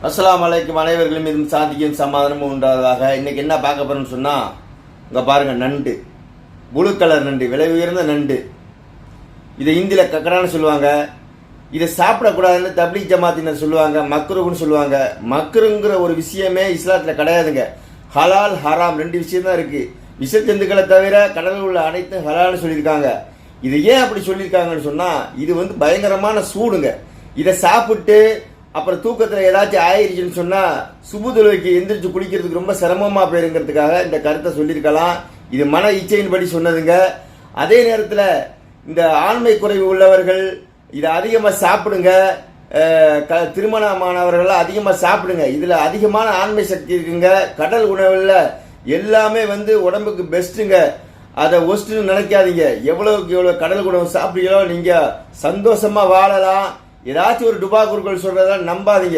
அஸ்ஸலாமு அலைக்கும். அனைவர்களும் இதுவும் சாந்திக்கும் சமாதானமும் உண்டாவதாக. இன்னைக்கு என்ன பார்க்க போறோம்னு சொன்னா, இங்க பாருங்க, நண்டு, புளு கலர் நண்டு, விலை உயர்ந்த நண்டு. இதை இந்தியில கக்கடான்னு சொல்லுவாங்க. இதை சாப்பிடக்கூடாதுன்னு தப்லீக் ஜமாத்தினர் சொல்லுவாங்க, மக்ருன்னு சொல்லுவாங்க. மக்ருங்கிற ஒரு விஷயமே இஸ்லாத்துல கிடையாதுங்க. ஹலால் ஹராம் ரெண்டு விஷயம் தான் இருக்கு. விஷஜந்துக்களை தவிர கடலில் உள்ள அனைத்தும் ஹலால்னு சொல்லியிருக்காங்க. இது ஏன் அப்படி சொல்லியிருக்காங்கன்னு சொன்னா, இது பயங்கரமான சூடுங்க. இதை சாப்பிட்டு அப்புறம் தூக்கத்தில் ஏதாச்சும் ஆயிடுச்சுன்னு சொன்னா சுபுதுலைக்கு எந்திரிச்சு குளிக்கிறதுக்கு ரொம்ப சிரமமா போயிருங்கிறதுக்காக இந்த கருத்தை சொல்லியிருக்கலாம். இது மன இச்சையின்படி சொன்னதுங்க. அதே நேரத்தில் இந்த ஆண்மை குறைவு உள்ளவர்கள் இதை அதிகமாக சாப்பிடுங்க. திருமணமானவர்கள் அதிகமாக சாப்பிடுங்க. இதில் அதிகமான ஆண்மை சக்தி இருக்குங்க. கடல் உணவில் எல்லாமே உடம்புக்கு பெஸ்ட்டுங்க. அதை ஒஸ்ட்டுன்னு நினைக்காதீங்க. எவ்வளவுக்கு எவ்வளோ கடல் உணவு சாப்பிடுங்களோ நீங்கள் சந்தோஷமா வாழலாம். ஏதாச்சும் ஒரு டுபா குருக்கள் சொல்றதெல்லாம் நம்பாதீங்க.